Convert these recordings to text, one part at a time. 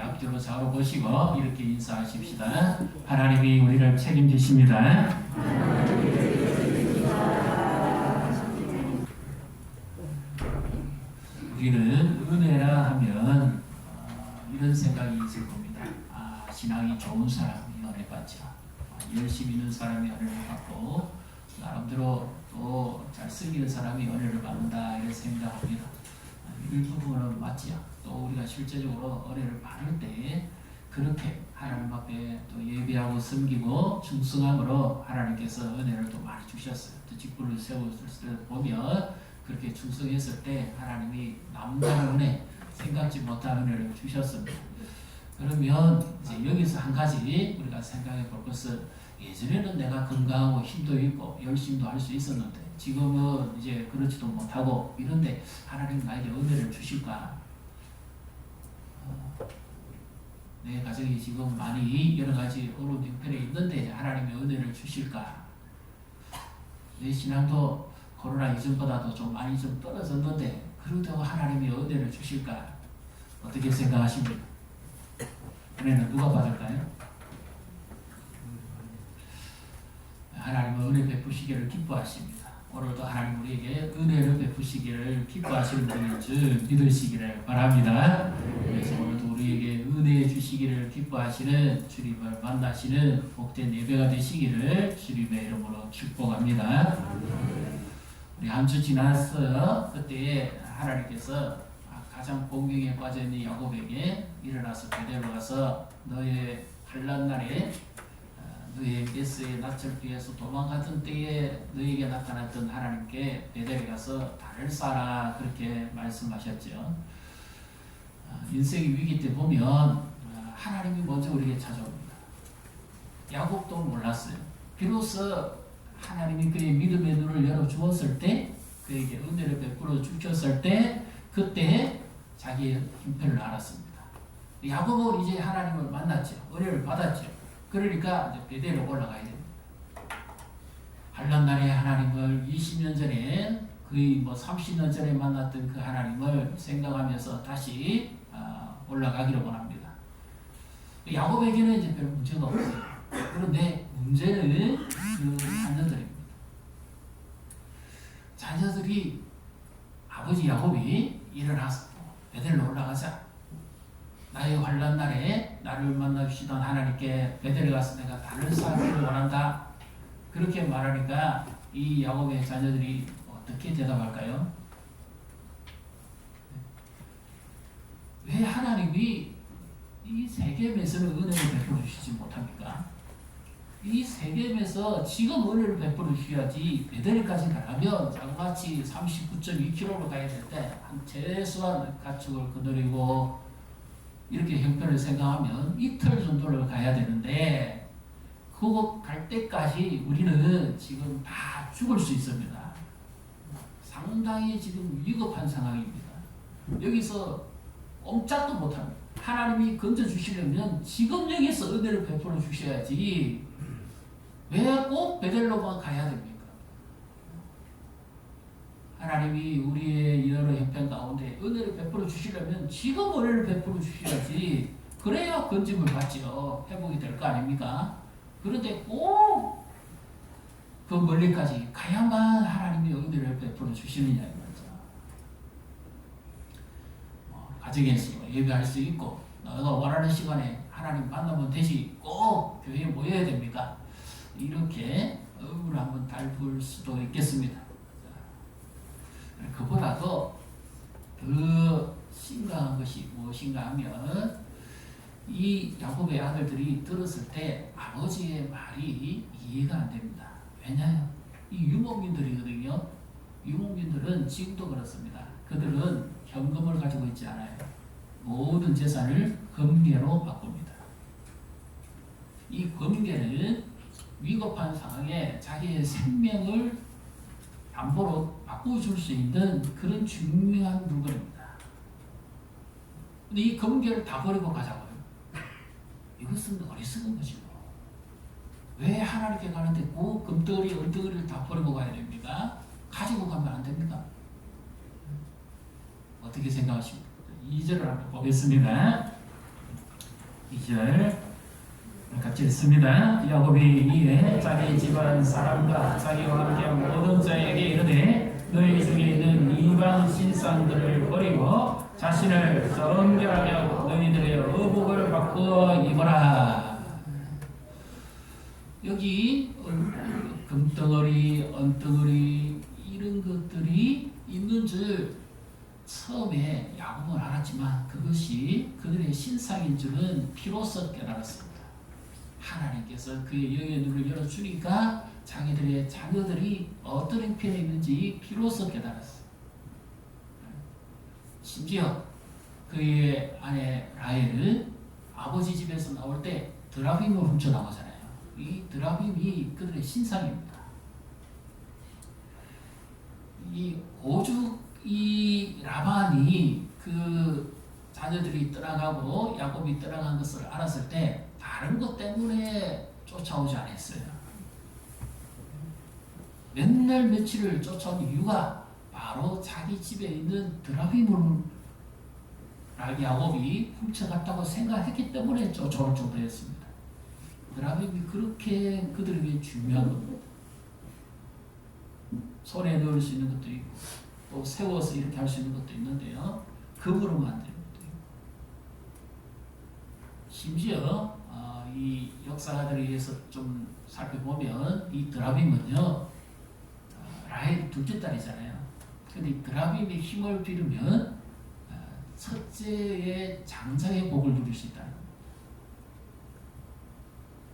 앞뒤로 좌우로 보시고 이렇게 인사하십시다. 하나님이 우리를 책임지십니다. 우리는 은혜라 하면 이런 생각이 있을 겁니다. 신앙이 좋은 사람이 은혜 받죠. 열심히 있는 사람이 은혜를 받고 나름대로 또 잘 쓰기는 사람이 은혜를 받는다 이런 생각합니다. 일부분은 맞지요. 또 우리가 실제적으로 은혜를 받을 때 그렇게 하나님 앞에 또 예배하고 섬기고 충성함으로 하나님께서 은혜를 또 많이 주셨어요. 또 직분을 세웠을 때 보면 그렇게 충성했을 때 하나님이 남다른 은혜, 생각지 못한 은혜를 주셨습니다. 그러면 이제 여기서 한 가지 우리가 생각해 볼 것은 예전에는 내가 건강하고 힘도 있고 열심도 할 수 있었는데 지금은 이제 그렇지도 못하고 이런데 하나님 나에게 은혜를 주실까? 내 가정이 지금 많이 여러 가지 어려운 형편에 있는데 하나님의 은혜를 주실까? 내 신앙도 코로나 이전보다도 좀 많이 좀 떨어졌는데 그래도 하나님의 은혜를 주실까? 어떻게 생각하십니까? 은혜는 누가 받을까요? 하나님은 은혜 베푸시기를 기뻐하십니다. 오늘도 하나님 우리에게 은혜를 베푸시기를 기뻐하시는 분인 줄 믿으시기를 바랍니다. 그래서 오늘도 우리에게 은혜 주시기를 기뻐하시는 주님을 만나시는 복된 예배가 되시기를 주님의 이름으로 축복합니다. 우리 한 주 지났어요. 그때 하나님께서 가장 공경에 빠져있는 야곱에게 일어나서 베델로 가서 너의 환난 날에 너의 메스의 낯을 피해서 도망가던 때에 너에게 나타났던 하나님께 베델에 가서 달을 쌓아라 그렇게 말씀하셨죠. 인생의 위기 때 보면 하나님이 먼저 우리에게 찾아옵니다. 야곱도 몰랐어요. 비로소 하나님이 그의 믿음의 눈을 열어주었을 때 그에게 은혜를 베풀어 주셨을 때 그때 자기의 형편을 알았습니다. 야곱은 이제 하나님을 만났죠. 은혜를 받았죠. 그러니까 이제 베델로 올라가야 됩니다. 환난 날에 하나님을 20년 전에 거의 30년 전에 만났던 그 하나님을 생각하면서 다시 올라가기를 원합니다. 야곱에게는 이제 별 문제가 없어요. 그런데 문제는 그 자녀들입니다. 자녀들이 아버지 야곱이 일어나서 베델로 올라가자. 나의 환난 날에 나를 만나 주시던 하나님께 베델에 가서 내가 달을 쌓기를 원한다. 그렇게 말하니까 이 야곱의 자녀들이 어떻게 대답할까요? 왜 하나님이 이 세겜에서는 은혜를 베풀어 주시지 못합니까? 이 세겜에서 지금 은혜를 베풀어 주셔야지 베델까지 가려면 자그마치 39.2km로 가야 될 때 한 최소한 가축을 거느리고 이렇게 형편을 생각하면 이틀 정도를 가야 되는데 그곳 갈 때까지 우리는 지금 다 죽을 수 있습니다. 상당히 지금 위급한 상황입니다. 여기서 꼼짝도 못합니다. 하나님이 건져주시려면 지금 여기서 은혜를 베풀어 주셔야지 왜 꼭 베델로만 가야 됩니까? 하나님이 우리의 여러 형편 가운데 은혜를 베풀어 주시려면 지금 은혜를 베풀어 주셔야지 그래야 건짐을 받지요. 회복이 될 거 아닙니까? 그런데 꼭 그 멀리까지 가야만 하나님이 은혜를 베풀어 주시느냐 말이죠. 가정에서 예배할 수 있고 너가 원하는 시간에 하나님 만나면 되지 꼭 교회에 모여야 됩니까? 이렇게 의무를 한번 달굴 수도 있겠습니다. 그보다도 더 심각한 것이 무엇인가 하면 이 야곱의 아들들이 들었을 때 아버지의 말이 이해가 안 됩니다. 왜냐하면 이 유목민들이거든요. 유목민들은 지금도 그렇습니다. 그들은 현금을 가지고 있지 않아요. 모든 재산을 금괴로 바꿉니다. 이 금괴는 위급한 상황에 자기의 생명을 담보로 바꿔줄 수 있는 그런 중요한 물건입니다. 근데 이 금괴를 다 버리고 가자고요. 이것은 어리석은 것이고 왜 하나님께 가는데 그 금덩어리 은덩어리를 다 버리고 가야 됩니까? 가지고 가면 안 됩니까? 어떻게 생각하십니까? 2절을 한번 보겠습니다. 2절 같이 읽습니다. 야곱이 이에 자기 집안 사람과 자기와 함께한 모든 자에게 이르되 너희 중에 있는 이방 신상들을 버리고 자신을 정결하여 너희들의 의복을 바꾸어 입어라. 여기 금덩어리, 언덩어리 이런 것들이 있는 줄 처음에 야곱은 알았지만 그것이 그들의 신상인 줄은 비로소 깨달았습니다. 하나님께서 그의 영의 눈을 열어주니까 자기들의 자녀들이 어떤 형편에 있는지 비로소 깨달았어요. 심지어 그의 아내 라헬은 아버지 집에서 나올 때 드라빔을 훔쳐 나가잖아요. 이 드라빔이 그들의 신상입니다. 이 오죽 이 라반이 그 자녀들이 떠나가고 야곱이 떠나간 것을 알았을 때 다른 것 때문에 쫓아오지 않았어요. 맨날 며칠을 쫓아온 이유가 바로 자기 집에 있는 드라빔을 야곱이 훔쳐갔다고 생각했기 때문에 쫓아올 정도였습니다. 드라빔이 그렇게 그들에게 중요한 겁니다. 손에 넣을 수 있는 것도 있고 또 세워서 이렇게 할 수 있는 것도 있는데요. 금으로 만든 것도 있고 심지어 이 역사가들에 의해서 좀 살펴보면 이 드라빔은요 라헬이 둘째 딸이잖아요. 근데 이 드라빔의 힘을 빌으면 첫째의 장자의 복을 누릴 수 있다는 겁니다.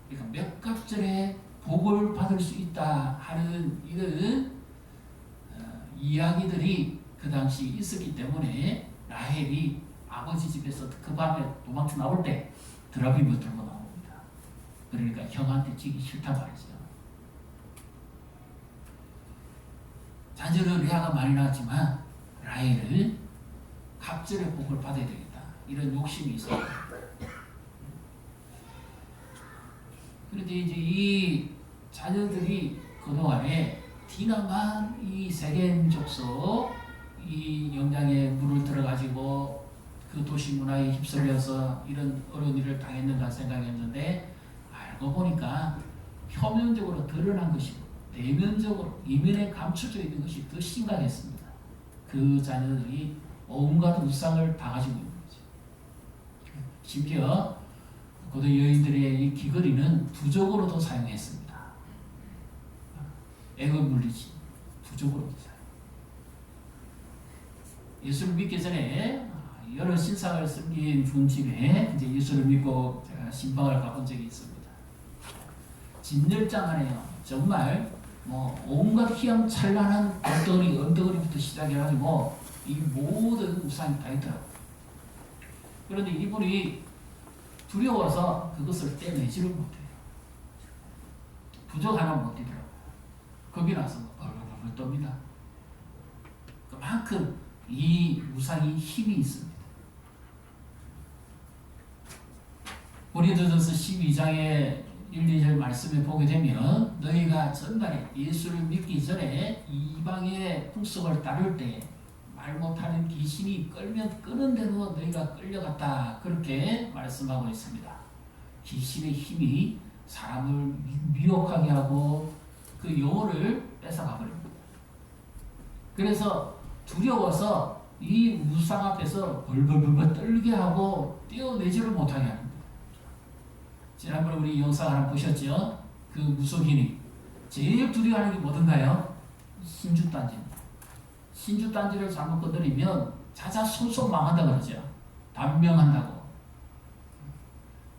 그러니까 몇 갑절에 복을 받을 수 있다 하는 이런 이야기들이 그 당시 있었기 때문에 라헬이 아버지 집에서 그 밤에 도망쳐 나올 때 드라빔을 들고 나옵니다. 그러니까 형한테 지기 싫단 말이죠. 자녀는 레아가 많이 낳았지만 라헬은 갑절의 복을 받아야 되겠다. 이런 욕심이 있어요. 그런데 이제 이 자녀들이 그동안에 디나만 이 세겜 족속 이 영장에 물을 들어가지고 그 도시 문화에 휩쓸려서 이런 어려운 일을 당했는가 생각했는데 알고 보니까 표면적으로 드러난 것이고 내면적으로 이면에 감춰져 있는 것이 더 심각했습니다. 그 자녀들이 온갖 우상을 다 가지고 있는 거죠. 심지어 고대 여인들의 이 귀걸이는 부적으로도 사용했습니다. 애굽 물리지 부적으로 사용. 예수를 믿기 전에 여러 신상을 섬긴 분 집에 이제 예수를 믿고 제가 신방을 가본 적이 있습니다. 진열장 안에요. 정말 뭐 온갖 휘황찬란한 언덕거리부터 시작해가지고 이 모든 우상이 다 있더라고요. 그런데 이분이 두려워서 그것을 떼내지를 못해요. 부적 하나 못 떼더라고요. 겁이 나서 벌벌벌 떱니다. 그만큼 이 우상이 힘이 있습니다. 고린도전서 12장의 1, 2절 말씀에 보게 되면 너희가 전날에 예수를 믿기 전에 이방의 풍속을 따를 때 말 못하는 귀신이 끌면 끄는 대로 너희가 끌려갔다. 그렇게 말씀하고 있습니다. 귀신의 힘이 사람을 미혹하게 하고 그 영혼을 뺏어가 버립니다. 그래서 두려워서 이 우상 앞에서 벌벌벌 떨게 하고 떼어내지를 못하게 합니다. 지난번에 우리 영상 하나 보셨죠? 그 무속인이 제일 두려워하는 게 뭐든가요? 신주단지입니다. 신주단지를 잘못 건드리면 자자손손 망한다 그러죠. 단명한다고.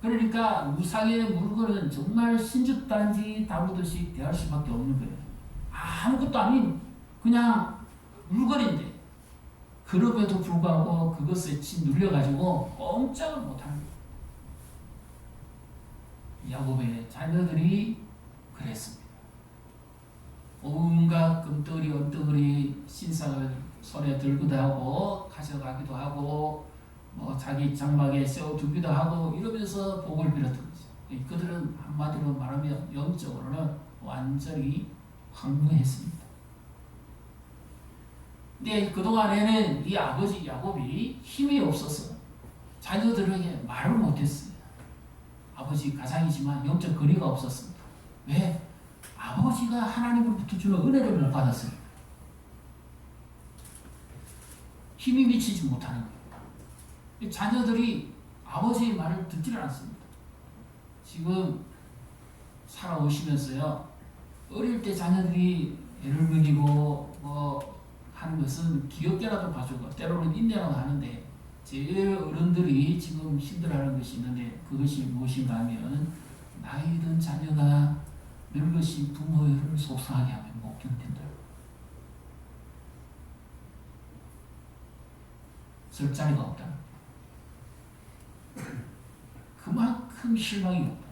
그러니까 우상의 물건은 정말 신주단지 다루듯이 대할 수밖에 없는 거예요. 아무것도 아닌 그냥 물건인데 그럼에도 불구하고 그것에 짓눌려가지고 꼼짝을 못합니다. 야곱의 자녀들이 그랬습니다. 온갖 금덩어리 언덩어리 신상을 손에 들고도 하고 가져가기도 하고 뭐 자기 장막에 세워두기도 하고 이러면서 복을 빌었던 거죠. 그들은 한마디로 말하면 영적으로는 완전히 황무했습니다. 근데 그동안에는 이 아버지 야곱이 힘이 없어서 자녀들에게 말을 못했어요. 아버지 가장이지만 영적 거리가 없었습니다. 왜? 아버지가 하나님으로부터 주는 은혜를 못 받았으니까. 힘이 미치지 못하는 거예요. 자녀들이 아버지의 말을 듣지를 않습니다. 지금 살아오시면서요, 어릴 때 자녀들이 애를 먹이고 하는 것은 귀엽게라도 봐주고 때로는 인내라고 하는데, 제일 어른들이 지금 힘들어하는 것이 있는데, 그것이 무엇인가 하면 나이 든 자녀가 늙으신 부모를 속상하게 하면 못 견딘다. 쓸 자리가 없다. 그만큼 실망이 없다.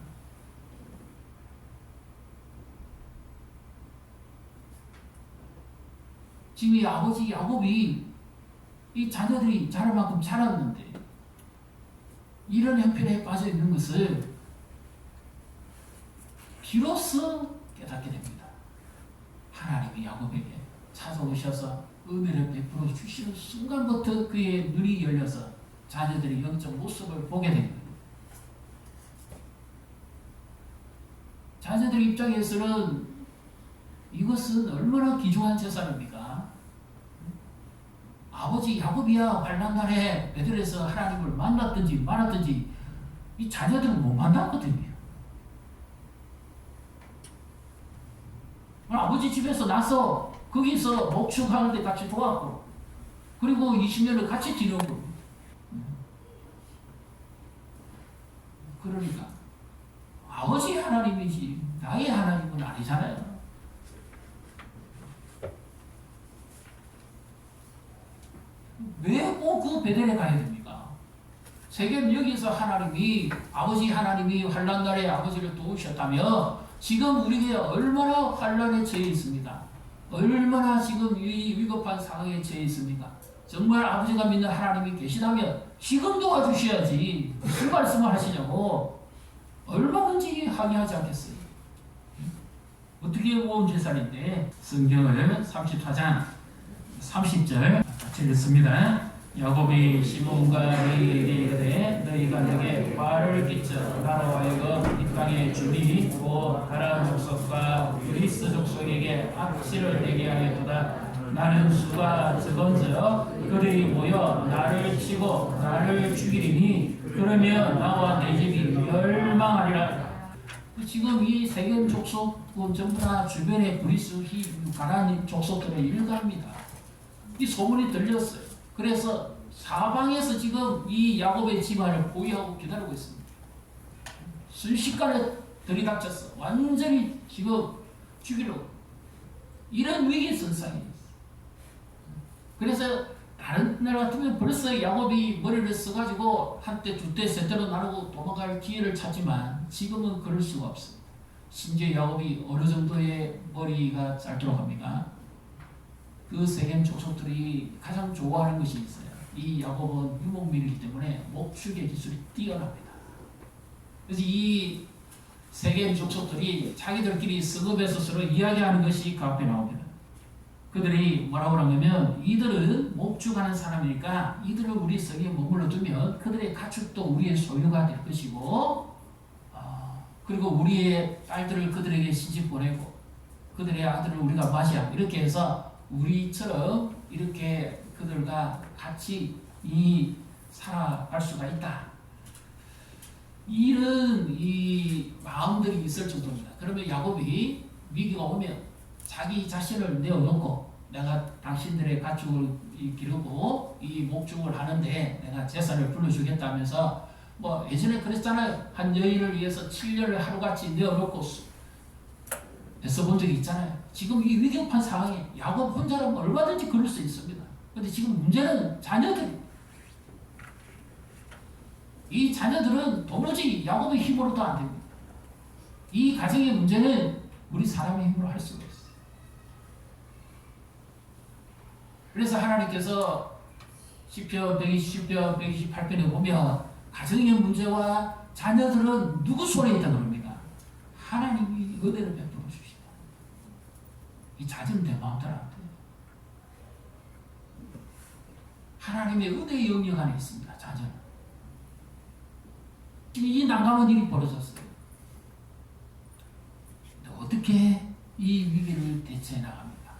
지금 이 아버지 야곱이 이 자녀들이 자랄 만큼 자랐는데 이런 형편에 빠져 있는 것을 비로소 깨닫게 됩니다. 하나님이 야곱에게 찾아오셔서 은혜를 베풀어 주시는 순간부터 그의 눈이 열려서 자녀들의 영적 모습을 보게 됩니다. 자녀들 입장에서는 이것은 얼마나 귀중한 재산입니까? 아버지 야곱이야 환난날에 베들에서 하나님을 만났든지 말았든지 이 자녀들은 못 만났거든요. 아버지 집에서 나서 거기서 목축하는데 같이 도왔고, 그리고 20년을 같이 지내고. 그러니까 아버지 하나님이지 나의 하나님은 아니잖아요. 왜 꼭 그 베델에 가야 됩니까? 세겜 여기서 하나님이 아버지 하나님이 환난날에 아버지를 도우셨다며 지금 우리에게 얼마나 환난에 처해 있습니다. 얼마나 지금 이 위급한 상황에 처해 있습니까? 정말 아버지가 믿는 하나님이 계시다면 지금 도와주셔야지 무슨 말씀을 하시냐고 얼마든지 항의하지 않겠어요. 어떻게 모은 재산인데 성경을 34장 30절 같이 읽습니다. 야곱이 시몬과 너희에게 이르되 너희가 내게 화를 끼쳐 나로 하여금 이 땅의 주민이 곧 다른 족속과 그리스 족속에게 악취를 내게 하였도다. 나는 수가 적은즉 그들이 모여 나를 치고 나를 죽이리니 그러면 나와 내 집이 멸망하리라. 지금 이 세겜 족속은 전부 다 주변에 그리스 가나안 족속들의 일가입니다. 이 소문이 들렸어요. 그래서 사방에서 지금 이 야곱의 집안을 보유하고 기다리고 있습니다. 순식간에 들이닥쳤어. 완전히 지금 죽이려고. 이런 위기 선상이었어. 그래서 다른 나라 같으면 벌써 야곱이 머리를 써가지고 한때 두때 세때로 나누고 도망갈 기회를 찾지만 지금은 그럴 수가 없습니다. 심지어 야곱이 어느 정도의 머리가 짧도록 합니까? 그 세겜 족속들이 가장 좋아하는 것이 있어요. 이 야곱은 유목민이기 때문에 목축의 기술이 뛰어납니다. 그래서 이 세겜 족속들이 자기들끼리 성읍에서 서로 이야기하는 것이 그 앞에 나옵니다. 그들이 뭐라고 하냐면 이들은 목축하는 사람이니까 이들을 우리 성에 머물러 두면 그들의 가축도 우리의 소유가 될 것이고 그리고 우리의 딸들을 그들에게 시집 보내고 그들의 아들을 우리가 맞이하고 이렇게 해서 우리처럼 이렇게 그들과 같이 살아갈 수가 있다. 이런 이 마음들이 있을 정도입니다. 그러면 야곱이 위기가 오면 자기 자신을 내어놓고 내가 당신들의 가축을 기르고 이 목축을 하는데 내가 재산을 불러주겠다면서 뭐 예전에 그랬잖아요. 한 여인을 위해서 7년을 하루같이 내어놓고 애써본 적이 있잖아요. 지금 이 위급한 상황에 야곱 혼자라면 얼마든지 그럴 수 있습니다. 그런데 지금 문제는 자녀들이 이 자녀들은 도무지 야곱의 힘으로도 안 됩니다. 이 가정의 문제는 우리 사람의 힘으로 할 수가 없어요. 그래서 하나님께서 시편 120편, 128편에 보면 가정의 문제와 자녀들은 누구 손에 있다고 합니까? 하나님이 은혜를 베풀어 주시다. 이 자녀는 내 마음대로 안 돼요. 하나님의 은혜의 영역 안에 있습니다. 자녀는. 이 난감한 일이 벌어졌어요. 어떻게 이 위기를 대처해 나갑니까?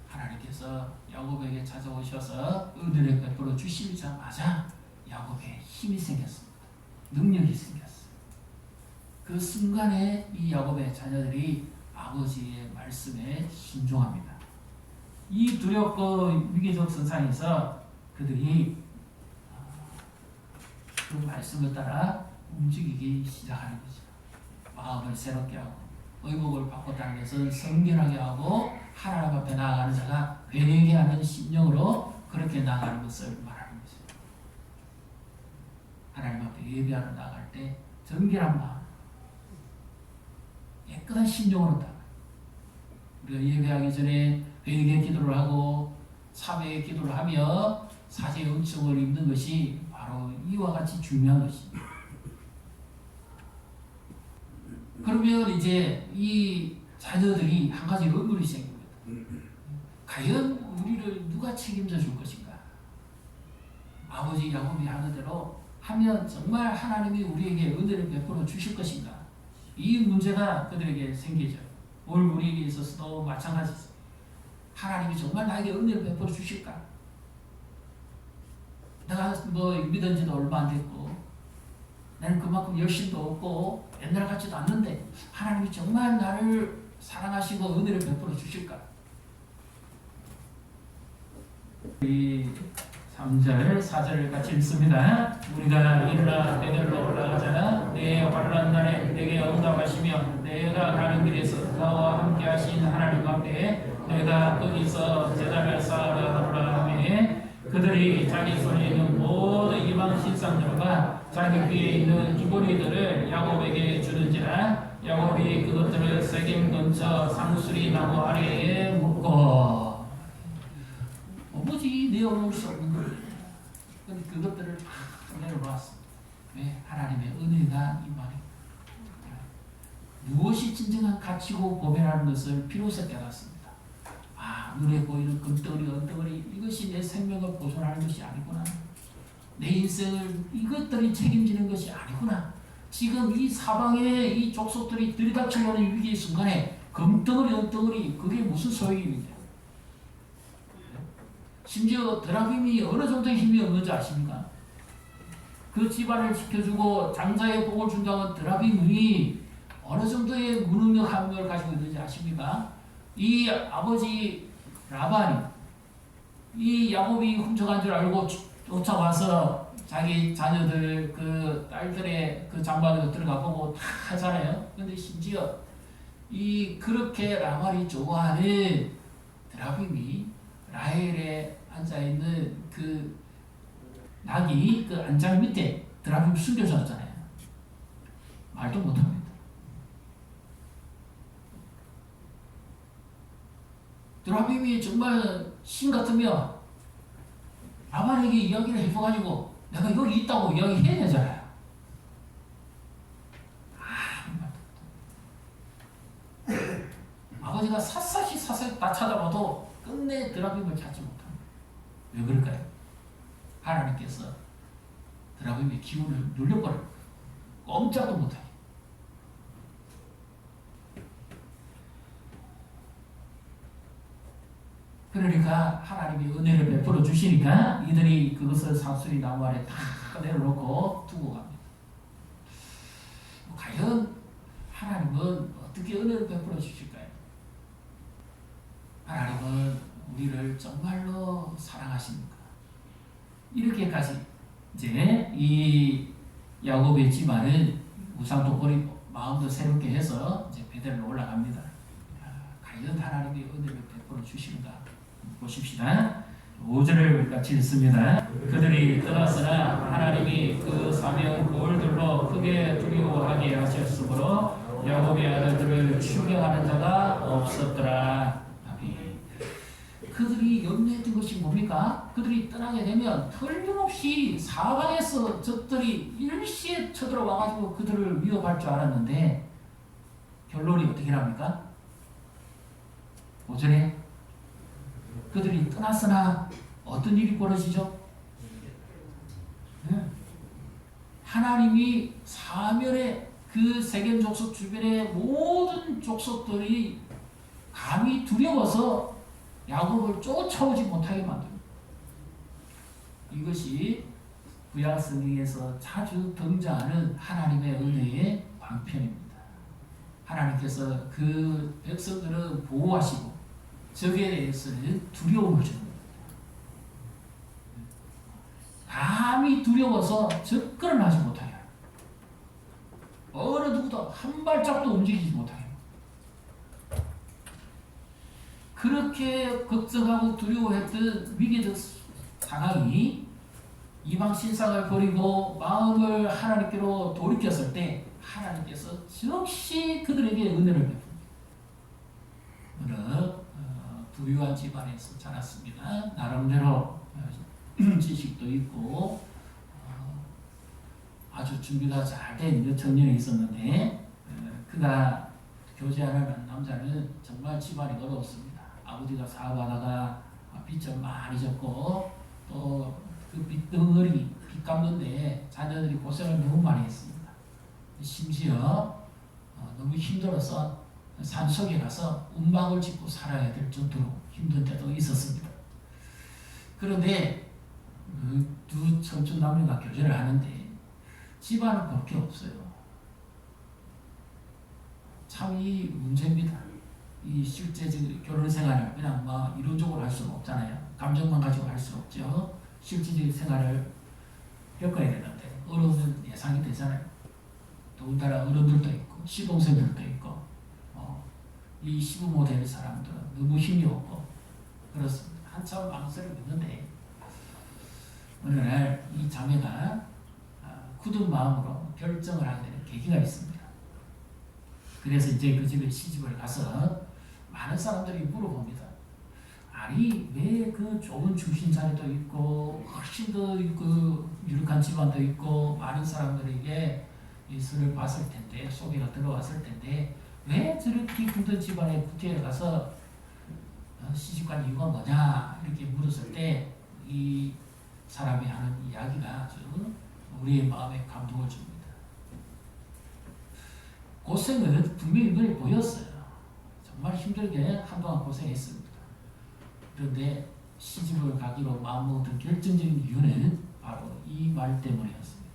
하나님께서 야곱에게 찾아오셔서 은혜를 베풀어 주시자마자 야곱에 힘이 생겼습니다. 능력이 생겼어요. 그 순간에 이 야곱의 자녀들이 아버지의 말씀에 순종합니다. 이 두렵고 위기적 선상에서 그들이 그 말씀을 따라 움직이기 시작하는 거죠. 마음을 새롭게 하고 의복을 바꿨다는 것은 성결하게 하고 하나님 앞에 나아가는 자가 회개하는 심령으로 그렇게 나아가는 것을 말하는 거죠. 하나님 앞에 예배하러 나갈 때 정결한 마음, 깨끗한 심령으로 나아가요. 우리가 예배하기 전에 회개 기도를 하고 참회 기도를 하며 사제의 은총을 입는 것이 바로 이와 같이 중요한 것입니다. 그러면 이제 이 자녀들이 한 가지 의문이 생깁니다. 과연 우리를 누가 책임져 줄 것인가? 아버지 야곱이 하는 대로 하면 정말 하나님이 우리에게 은혜를 베풀어 주실 것인가? 이 문제가 그들에게 생기죠. 오늘 우리에게 있어서도 마찬가지입니다. 하나님이 정말 나에게 은혜를 베풀어 주실까? 내가 믿은 지도 얼마 안 됐고 나는 그만큼 열심도 없고 옛날 같지도 않는데 하나님이 정말 나를 사랑하시고 은혜를 베풀어 주실까? 이 3절, 4절을 같이 읽습니다. 우리가 일어나 베델로 올라가자. 내 환난 날에 내게 응답하시며 내가 가는 길에서 나와 함께 하신 하나님 앞에 내가 거기서 제단을 쌓으려 하노라 하매 그들이 자기 손에 있는 모든 이방 신상들과 자기 귀에 있는 기본이들을 야곱에게 주는지라. 야곱이 그것들을 세겜 근처 상수리 나무 아래에 묻고 뭐지 내어놓을 수 없는 거예요. 근데 그것들을 다 내려놓았습니다. 왜? 하나님의 은혜가 임하니 무엇이 진정한 가치고 보배라는 것을 비로소 깨닫습니다. 눈에 보이는 금덩어리, 언덩어리 이것이 내 생명을 보존하는 것이 아니구나. 내 인생을 이것들이 책임지는 것이 아니구나. 지금 이 사방에 이 족속들이 들이닥치려는 위기의 순간에 금덩어리, 언덩어리 그게 무슨 소용입니까? 심지어 드라빔이 어느 정도의 힘이 없는지 아십니까? 그 집안을 지켜주고 장자의 복을 준다는 드라빔이 어느 정도의 무능력 함을 가지고 있는지 아십니까? 이 아버지 라반이 이 야곱이 훔쳐간 줄 알고 쫓아와서 자기 자녀들 그 딸들의 그 장막에 들어가 보고 다 하잖아요. 근데 심지어 이 그렇게 라반이 좋아하는 드라빔이 라헬에 앉아 있는 그 낙이 그 안장 밑에 드라빔 숨겨졌잖아요. 말도 못합니다. 드라빔이 정말 신 같으면 라반에게 이야기를 해줘가지고 내가 여기 있다고 이야기해야 되잖아요. 아버지가 샅샅이 다 찾아봐도 끝내 드라빔을 찾지 못합니다. 왜 그럴까요? 하나님께서 드라빔의 기운을 눌려버려요. 꼼짝도 못하게. 그러니까 하나님이 은혜를 베풀어 주시니까 이들이 그것을 상수리 나무 아래 다 내려놓고 두고 갑니다. 과연 하나님은 어떻게 은혜를 베풀어 주실까요? 하나님은 우리를 정말로 사랑하십니까? 이렇게까지 이제 이 야곱의 집안은 우상도 버리고 마음도 새롭게 해서 이제 베델로 올라갑니다. 과연 하나님이 은혜를 베풀어 주시는가? 보십시다. 5절을 같이 읽습니다. 그들이 떠났으나 하나님이 그 사명 돌들로 크게 두려워하게 하셨으므로 야곱의 아들들을 추격하는 자가 없었더라. 아멘. 그들이 염려했던 것이 뭡니까? 그들이 떠나게 되면 틀림없이 사방에서 적들이 일시에 쳐들어와가지고 그들을 위협할 줄 알았는데 결론이 어떻게 납니까? 5절에 그들이 떠났으나 어떤 일이 벌어지죠? 하나님이 사면에 그 세겜 족속 주변의 모든 족속들이 감히 두려워서 야곱을 쫓아오지 못하게 만듭니다. 이것이 구약 성경에서 자주 등장하는 하나님의 은혜의 방편입니다. 하나님께서 그 백성들을 보호하시고 적에 대해서는 두려움을 주는 겁니다. 감히 두려워서 접근을 하지 못하게 합니다. 어느 누구도 한 발짝도 움직이지 못하게 합니다. 그렇게 걱정하고 두려워했던 위기적 상황이 이방 신상을 버리고 마음을 하나님께로 돌이켰을 때 하나님께서 역시 그들에게 은혜를 베풉니다. 부유한 집안에서 자랐습니다. 나름대로 지식도 있고 아주 준비가 잘 된 청년이 있었는데 그가 교제하는 남자는 정말 집안이 어려웠습니다. 아버지가 사업하다가 빚을 많이 졌고 또 그 빚덩어리 빚 갚는데 자녀들이 고생을 너무 많이 했습니다. 심지어 너무 힘들어서 산속에 가서 움막을 짓고 살아야 될 정도로 힘든 때도 있었습니다. 그런데 두 청춘 남녀가 교제를 하는데 집안은 볼 게 없어요. 참 이 문제입니다. 이 실제적 결혼 생활을 그냥 이론적으로 할 수는 없잖아요. 감정만 가지고 할 수 없죠. 실질적인 생활을 겪어야 되는데 어려우면 예상이 되잖아요. 더군다나 어른들도 있고 시동생들도 있고 이 시부모 될 사람들은 너무 힘이 없고 그렇습니다. 한참 망설이고 있는데 어느 날 이 자매가 굳은 마음으로 결정을 하게 되는 계기가 있습니다. 그래서 이제 그 집에 시집을 가서 많은 사람들이 물어봅니다. 아니 왜 그 좋은 출신 자리도 있고 훨씬 더 그 유력한 집안도 있고 많은 사람들에게 이 선을 봤을 텐데 소개가 들어왔을 텐데 왜 저렇게 힘든 집안에 구태에 가서 시집간 이유가 뭐냐 이렇게 물었을 때 이 사람이 하는 이야기가 아주 우리의 마음에 감동을 줍니다. 고생은 분명히 눈에 보였어요. 정말 힘들게 한동안 고생했습니다. 그런데 시집을 가기로 마음먹은 결정적인 이유는 바로 이 말 때문이었습니다.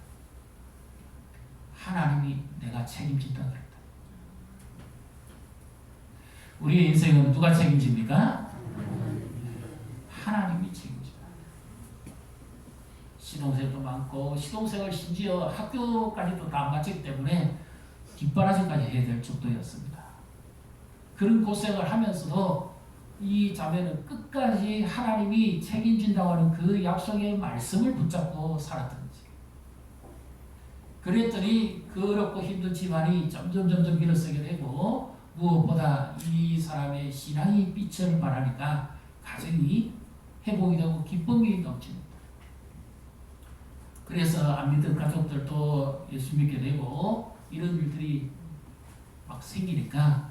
하나님이 내가 책임진다 그랬다. 우리의 인생은 누가 책임집니까? 하나님이 책임집니다. 시동생도 많고 시동생을 심지어 학교까지도 다 마쳤기 때문에 뒷바라지까지 해야 될 정도였습니다. 그런 고생을 하면서도 이 자매는 끝까지 하나님이 책임진다고 하는 그 약속의 말씀을 붙잡고 살았던 거지. 그랬더니 그 어렵고 힘든 집안이 점점 일어서게 되고 무엇보다 이 사람의 신앙이 빛을 발하니까 가정이 회복이 되고 기쁨이 넘칩니다. 그래서 안 믿던 가족들도 예수 믿게 되고 이런 일들이 막 생기니까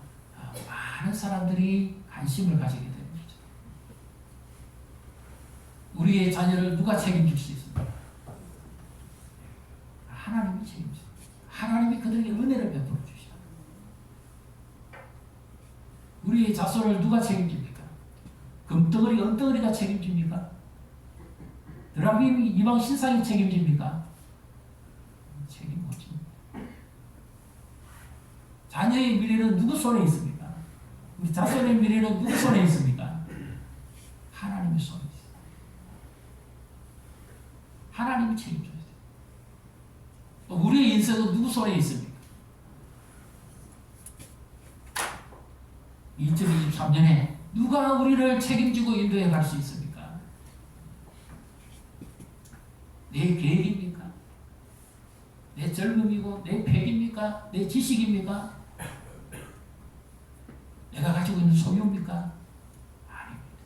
많은 사람들이 관심을 가지게 되는 거죠. 우리의 자녀를 누가 책임질 수 있습니까? 하나님이 책임집니다. 하나님이 그들에게 은혜를 베풀어 주시다. 우리의 자손을 누가 책임집니까? 금덩어리, 은덩어리가 책임집니까? 드라빔이 이방 신상이 책임집니까? 책임 못 집니다. 자녀의 미래는 누구 손에 있습니까? 우리 자손의 미래는 누구 손에 있습니까? 하나님의 손에 있습니다. 하나님이 책임져야 돼요. 우리의 인생은 누구 손에 있습니까? 2023년에 누가 우리를 책임지고 인도해 갈 수 있습니까? 내 계획입니까? 내 젊음이고 내 패기입니까? 내 지식입니까? 내가 가지고 있는 소유입니까? 아닙니다.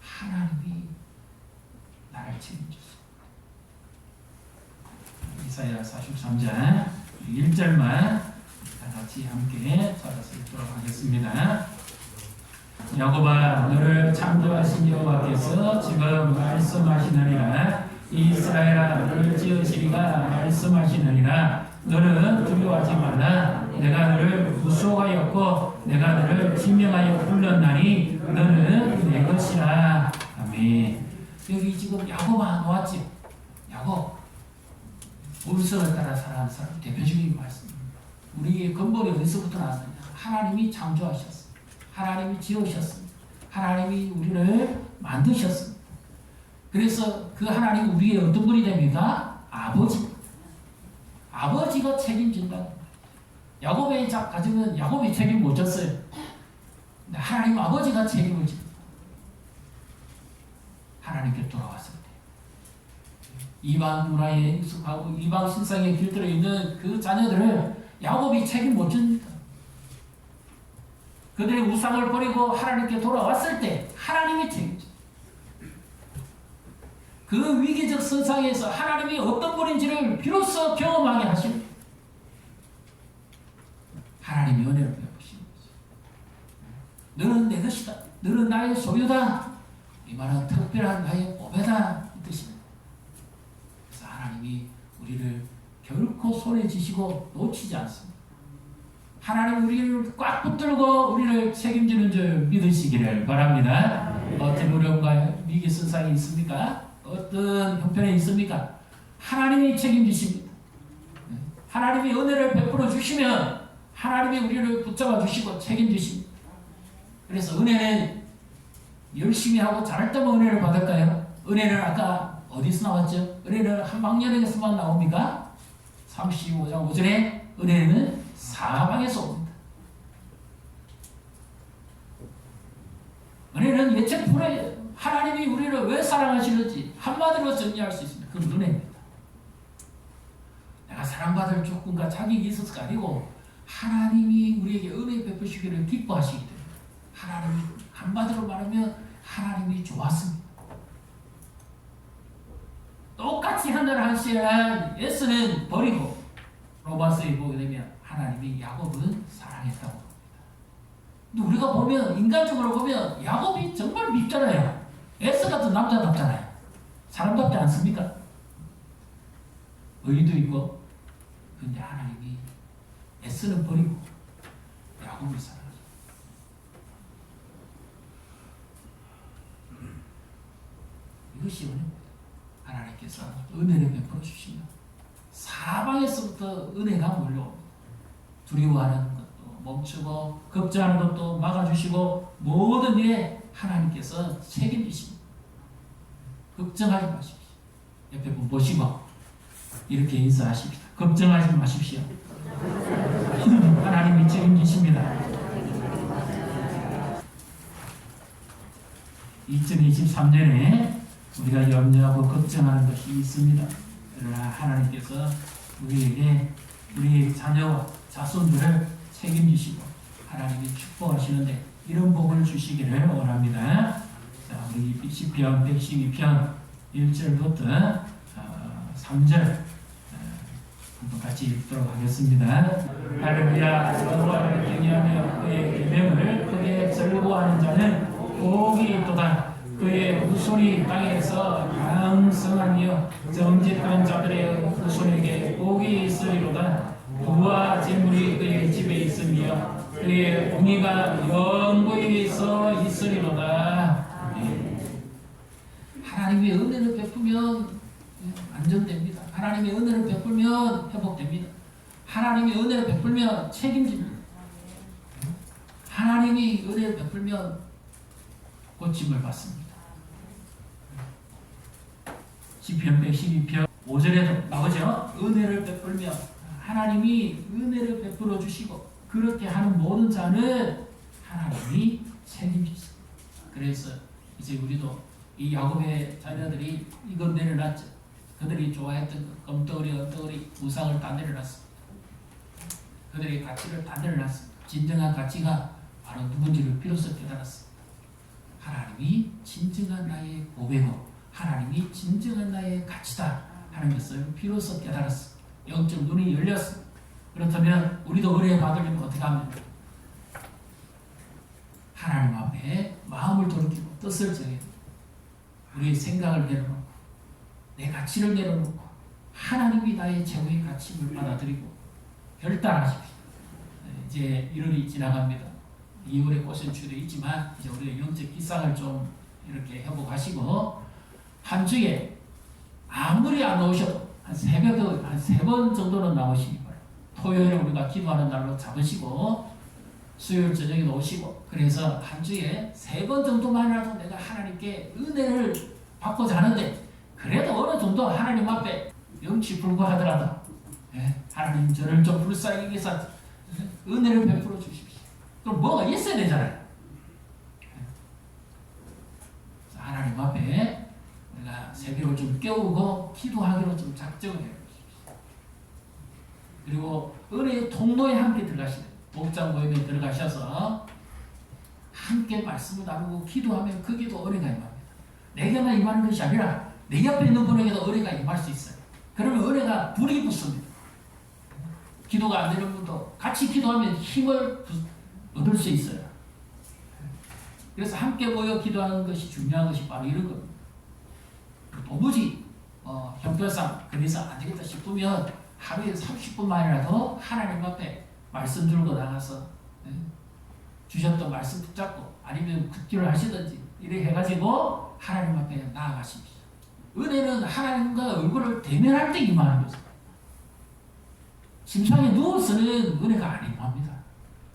하나님이 나를 책임졌습니다. 이사야 43장 1절만 같이 함께 찾아서 읽도록 하겠습니다. 야곱아, 너를 창조하신 여호와께서 지금 말씀하시느니라. 이스라엘아 너를 지으시리가 말씀하시느니라. 너는 두려워하지 말라. 내가 너를 구속하였고 내가 너를 지명하여 불렀나니 너는 내 것이라. 아멘. 여기 지금 야곱아 놓았지. 야곱 본성을 따라 살아가는 사람 대표적인 말씀입니다. 우리의 근본이 어디서부터 나왔느냐? 하나님이 창조하셨습니다. 하나님이 지으셨습니다. 하나님이 우리를 만드셨습니다. 그래서 그 하나님이 우리의 어떤 분이 됩니까? 아버지. 아버지가 책임진다. 야곱의 가정은 야곱이 책임 못 졌어요. 근데 하나님 아버지가 책임을 집니다. 하나님께 돌아왔을 때 이방 문화에 익숙하고 이방 신상에 길들여 있는 그 자녀들을 야곱이 책임 못 집니다. 그들의 우상을 버리고 하나님께 돌아왔을 때 하나님이 책임집니다. 그 위기적 선상에서 하나님이 어떤 분인지를 비로소 경험하게 하십니다. 하나님이 은혜를 베푸시는 거죠. 너는 내 것이다. 너는 나의 소유다. 이 말은 특별한 나의 보배다. 이 뜻입니다. 그래서 하나님이 우리를 결코 손에 쥐시고 놓치지 않습니다. 하나님 우리를 꽉 붙들고 우리를 책임지는 줄 믿으시기를 바랍니다. 어떤 어려움과 위기 선상이 있습니까? 어떤 형편에 있습니까? 하나님이 책임지십니다. 하나님이 은혜를 베풀어 주시면 하나님이 우리를 붙잡아 주시고 책임지십니다. 그래서 은혜는 열심히 하고 잘할 때만 은혜를 받을까요? 은혜는 아까 어디서 나왔죠? 은혜는 한방연에서만 나옵니까? 35장 5절에 은혜는 사방에서 옵니다. 은혜는 예측불허예요. 하나님이 우리를 왜 사랑하시는지 한마디로 정리할 수 있습니다. 그건 은혜입니다. 내가 사랑받을 조건과 자격이 있어서가 아니고 하나님이 우리에게 은혜 베푸시기를 기뻐하시기 때문에 하나님이 한마디로 말하면 하나님이 좋았습니다. 똑같이 하늘 하시는 에스는 버리고 로마서에 보게 되면 하나님이 야곱은 사랑했다고 합니다. 근데 우리가 보면 인간적으로 보면 야곱이 정말 밉잖아요. 에스 같은 남자답잖아요. 사람답지 않습니까? 의리도 있고. 근데 하나님이 에스는 버리고 야곱을 사랑하죠. 이것이 은혜입니다. 하나님께서 은혜를 베풀어 주시면 사방에서부터 은혜가 몰려옵니다. 두려워하는 것도 멈추고 걱정하는 것도 막아주시고 모든 일에 하나님께서 책임지십니다. 걱정하지 마십시오. 옆에 분 보시고 이렇게 인사하십시오. 걱정하지 마십시오. 하나님이 책임지십니다. 2023년에 우리가 염려하고 걱정하는 것이 있습니다. 그러나 하나님께서 우리에게 우리 자녀와 자손들을 책임지시고 하나님이 축복하시는데 이런 복을 주시기를 원합니다. 자, 우리 시편 112편 1절부터 3절 한번 같이 읽도록 하겠습니다. 할렐루야. 여호와를 경외하며 그의 계명을 크게 즐거워하는 자는 복이 있도다. 그의 후손이 땅에서 강성하며 정직한 자들의 후손에게 복이 있으리로다. 부와 재물이 그의 집에 있으며 그의 공의가 영구히 서 있으리로다. 하나님의 은혜를 베푸면 안전됩니다. 하나님의 은혜를 베풀면 회복됩니다. 하나님의 은혜를 베풀면 책임집니다. 하나님이 은혜를 베풀면 고침을 받습니다. 시편 112편 5절에도 나오죠. 은혜를 베풀며 하나님이 은혜를 베풀어 주시고 그렇게 하는 모든 자는 하나님이 책임지십니다. 그래서 이제 우리도 이 야곱의 자녀들이 이걸 내려놨죠. 그들이 좋아했던 검덩어리, 언덩어리, 우상을 다 내려놨습니다. 그들의 가치를 다 내려놨습니다. 진정한 가치가 바로 누군지를 비로소 깨달았습니다. 하나님이 진정한 나의 보배고 하나님이 진정한 나의 가치다 하는 것을 비로소 깨달았습니다. 영적 눈이 열렸습니다. 그렇다면 우리도 은혜 받으려면 어떻게 하면 하나님 앞에 마음을 돌이키고 뜻을 정해 우리의 생각을 내려놓고 내 가치를 내려놓고 하나님이 나의 최고의 가치를 받아들이고 결단하십시오. 이제 1월이 지나갑니다. 2월에 꽃연출이 있지만 이제 우리의 영적 기상을 좀 이렇게 회복하시고 한 주에 아무리 안 나오셔도 한 새벽에 한 3번 정도는 나오시기 바랍니다. 토요일에 우리가 기도하는 날로 잡으시고 수요일 저녁에 오시고 그래서 한 주에 3번 정도만이라도 내가 하나님께 은혜를 받고자 하는데 그래도 어느 정도 하나님 앞에 영치 불구하더라도 하나님 저를 좀 불쌍히 여기서 은혜를 베풀어 주십시오. 그럼 뭐가 있어야 되잖아요. 하나님 앞에 우리가 새벽을 좀 깨우고 기도하기로 좀 작정을 해주십시오. 그리고 은혜의 통로에 함께 들어가시는 목장 모임에 들어가셔서 함께 말씀을 나누고 기도하면 거기도 은혜가 임합니다. 내게만 임하는 것이 아니라 내 옆에 있는 분에게도 은혜가 임할 수 있어요. 그러면 은혜가 불이 붙습니다. 기도가 안 되는 분도 같이 기도하면 힘을 얻을 수 있어요. 그래서 함께 모여 기도하는 것이 중요한 것이 바로 이런 겁니다. 도무지 형편상 그래서 안 되겠다 싶으면 하루에 30분만이라도 하나님 앞에 말씀 들고 나가서 주셨던 말씀 붙잡고 아니면 굿기를 하시든지 이렇게 해가지고 하나님 앞에 나아가십시오. 은혜는 하나님과 얼굴을 대면할 때 임하는 것입니다. 침상에 누워서는 은혜가 안 임합니다.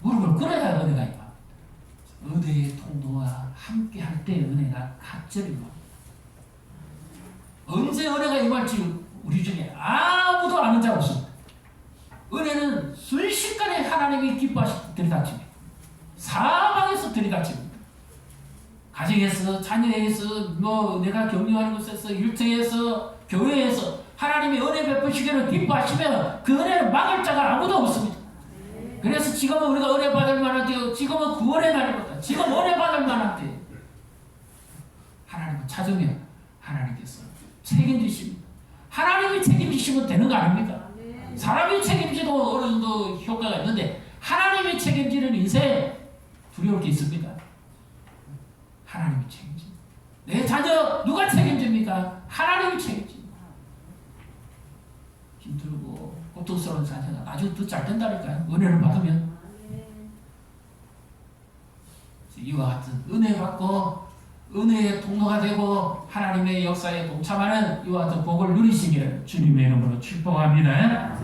무릎을 꿇어야 은혜가 임합니다. 은혜의 통로와 함께 할 때 은혜가 갑자기 임합니다. 언제 은혜가 임할지 우리 중에 아무도 아는 자 없습니다. 은혜는 순식간에 하나님이 기뻐하시고 들이닥칩니다. 사방에서 들이닥칩니다. 가정에서, 자녀에서, 내가 격려하는 곳에서, 일터에서, 교회에서 하나님이 은혜 베푸시기를 기뻐하시면 그 은혜를 막을 자가 아무도 없습니다. 그래서 지금은 우리가 은혜 받을 만한데요. 지금은 구원의 날입니다. 지금 은혜 받을 만한데 하나님을 찾으면 하나님께서 책임지십니다. 하나님이 책임지시면 되는 거 아닙니까? 사람이 책임지도 어느 정도 효과가 있는데 하나님이 책임지는 인생 두려울 게 있습니다. 하나님이 책임집니다. 내 자녀 누가 책임집니까? 하나님이 책임집니다. 힘들고 고통스러운 자녀가 나중에 더 잘 된다니까요. 은혜를 받으면. 이와 같은 은혜 받고 은혜의 통로가 되고 하나님의 역사에 동참하는 이와 같은 복을 누리시기를 주님의 이름으로 축복합니다.